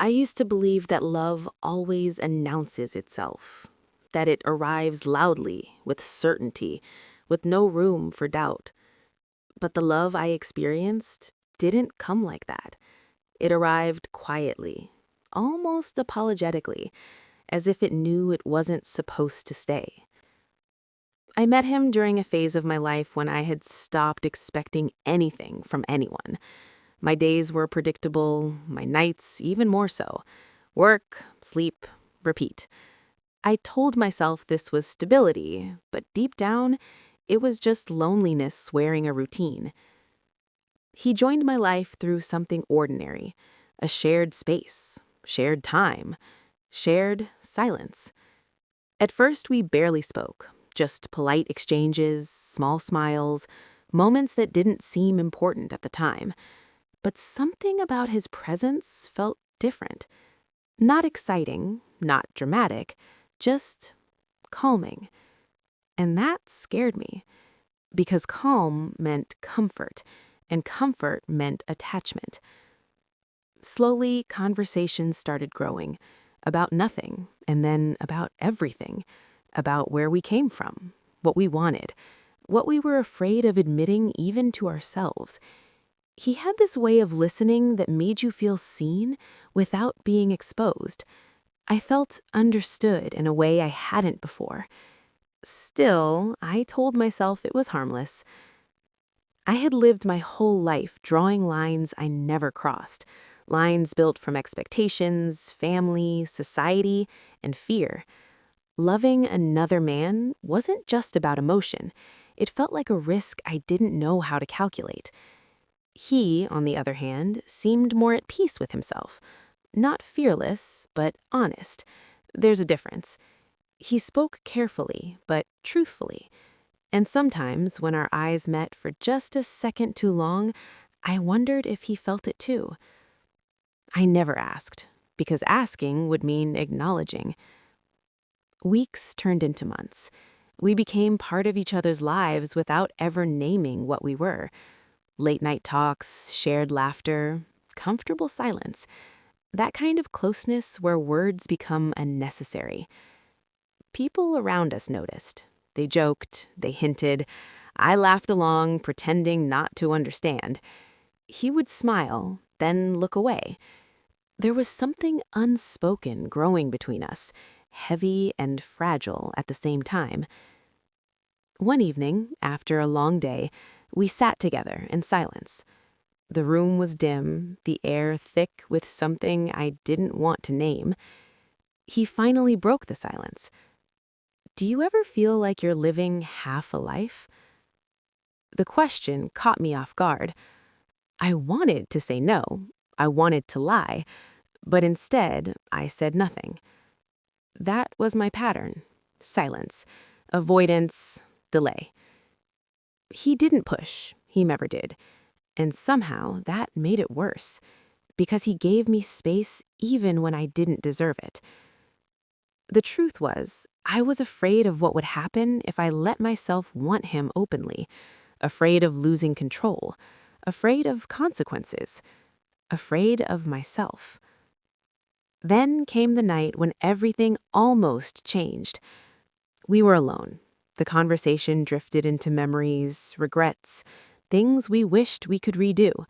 I used to believe that love always announces itself, that it arrives loudly, with certainty, with no room for doubt. But the love I experienced didn't come like that. It arrived quietly, almost apologetically, as if it knew it wasn't supposed to stay. I met him during a phase of my life when I had stopped expecting anything from anyone. My days were predictable, my nights even more so. Work, sleep, repeat. I told myself this was stability, but deep down, it was just loneliness swearing a routine. He joined my life through something ordinary, a shared space, shared time, shared silence. At first, we barely spoke, just polite exchanges, small smiles, moments that didn't seem important at the time. But something about his presence felt different. Not exciting, not dramatic, just calming. And that scared me, because calm meant comfort, and comfort meant attachment. Slowly, conversations started growing, about nothing, and then about everything, about where we came from, what we wanted, what we were afraid of admitting even to ourselves. He had this way of listening that made you feel seen without being exposed. I felt understood in a way I hadn't before. Still, I told myself it was harmless. I had lived my whole life drawing lines I never crossed, lines built from expectations, family, society, and fear. Loving another man wasn't just about emotion. It felt like a risk I didn't know how to calculate. He, on the other hand, seemed more at peace with himself. Not fearless, but honest. There's a difference. He spoke carefully, but truthfully. And sometimes, when our eyes met for just a second too long, I wondered if he felt it too. I never asked, because asking would mean acknowledging. Weeks turned into months. We became part of each other's lives without ever naming what we were. Late-night talks, shared laughter, comfortable silence. That kind of closeness where words become unnecessary. People around us noticed. They joked, they hinted. I laughed along, pretending not to understand. He would smile, then look away. There was something unspoken growing between us, heavy and fragile at the same time. One evening, after a long day, we sat together in silence. The room was dim, the air thick with something I didn't want to name. He finally broke the silence. Do you ever feel like you're living half a life? The question caught me off guard. I wanted to say no. I wanted to lie. But instead, I said nothing. That was my pattern. Silence. Avoidance. Delay. He didn't push. He never did. And somehow that made it worse, because he gave me space even when I didn't deserve it. The truth was, I was afraid of what would happen if I let myself want him openly, afraid of losing control, afraid of consequences, afraid of myself. Then came the night when everything almost changed. We were alone. The conversation drifted into memories, regrets, things we wished we could redo.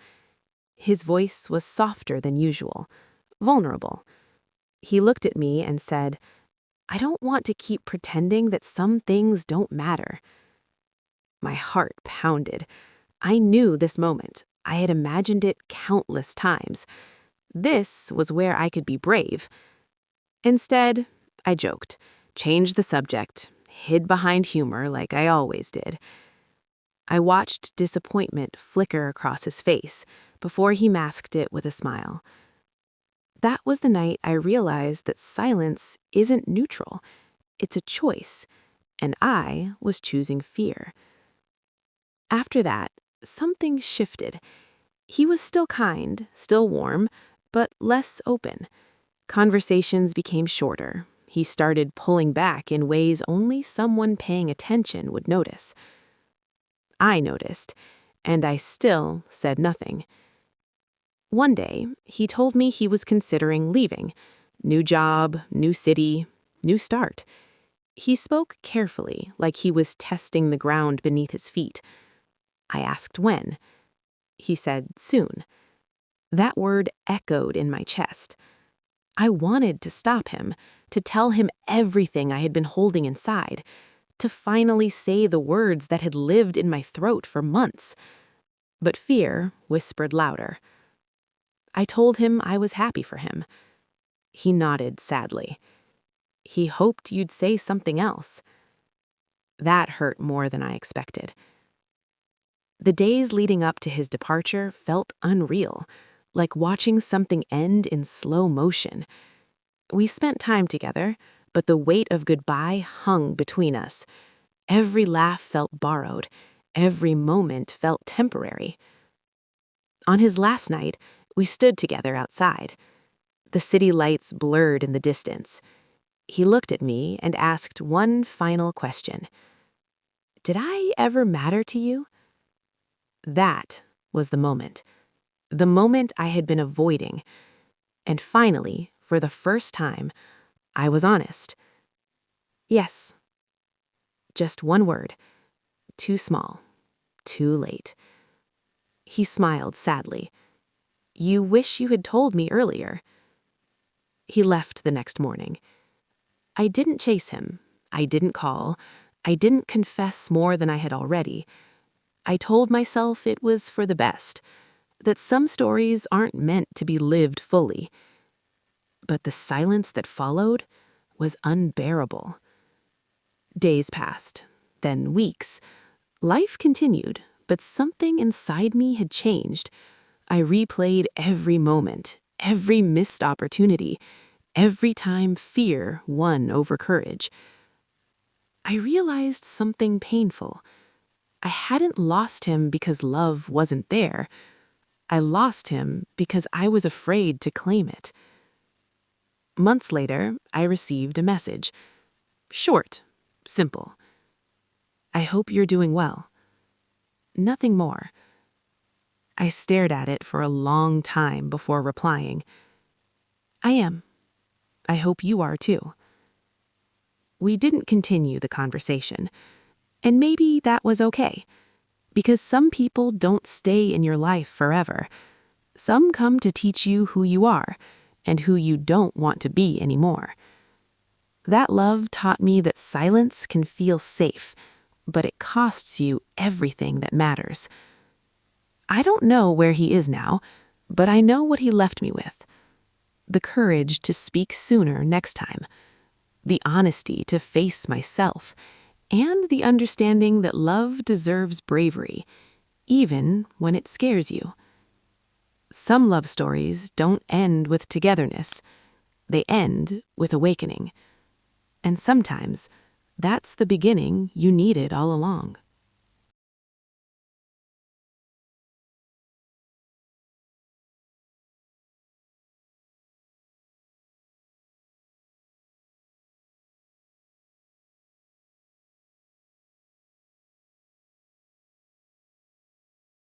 His voice was softer than usual, vulnerable. He looked at me and said, "I don't want to keep pretending that some things don't matter." My heart pounded. I knew this moment. I had imagined it countless times. This was where I could be brave. Instead, I joked, changed the subject, hid behind humor like I always did. I watched disappointment flicker across his face before he masked it with a smile. That was the night I realized that silence isn't neutral. It's a choice, and I was choosing fear. After that, something shifted. He was still kind, still warm, but less open. Conversations became shorter. He started pulling back in ways only someone paying attention would notice. I noticed, and I still said nothing. One day, he told me he was considering leaving. New job, new city, new start. He spoke carefully, like he was testing the ground beneath his feet. I asked when. He said soon. That word echoed in my chest. I wanted to stop him, to tell him everything I had been holding inside, to finally say the words that had lived in my throat for months. But fear whispered louder. I told him I was happy for him. He nodded sadly. He hoped you'd say something else. That hurt more than I expected. The days leading up to his departure felt unreal, like watching something end in slow motion. We spent time together, but the weight of goodbye hung between us. Every laugh felt borrowed. Every moment felt temporary. On his last night, we stood together outside. The city lights blurred in the distance. He looked at me and asked one final question. Did I ever matter to you? That was the moment I had been avoiding. And finally, for the first time, I was honest. Yes. Just one word. Too small. Too late. He smiled sadly. You wish you had told me earlier. He left the next morning. I didn't chase him. I didn't call. I didn't confess more than I had already. I told myself it was for the best, that some stories aren't meant to be lived fully. But the silence that followed was unbearable. Days passed, then weeks. Life continued, but something inside me had changed. I replayed every moment, every missed opportunity, every time fear won over courage. I realized something painful. I hadn't lost him because love wasn't there. I lost him because I was afraid to claim it. Months later, I received a message. Short, simple. I hope you're doing well. Nothing more. I stared at it for a long time before replying. I am. I hope you are too. We didn't continue the conversation, and maybe that was okay, because some people don't stay in your life forever. Some come to teach you who you are and who you don't want to be anymore. That love taught me that silence can feel safe, but it costs you everything that matters. I don't know where he is now, but I know what he left me with. The courage to speak sooner next time, the honesty to face myself, and the understanding that love deserves bravery, even when it scares you. Some love stories don't end with togetherness. They end with awakening. And sometimes, that's the beginning you needed all along.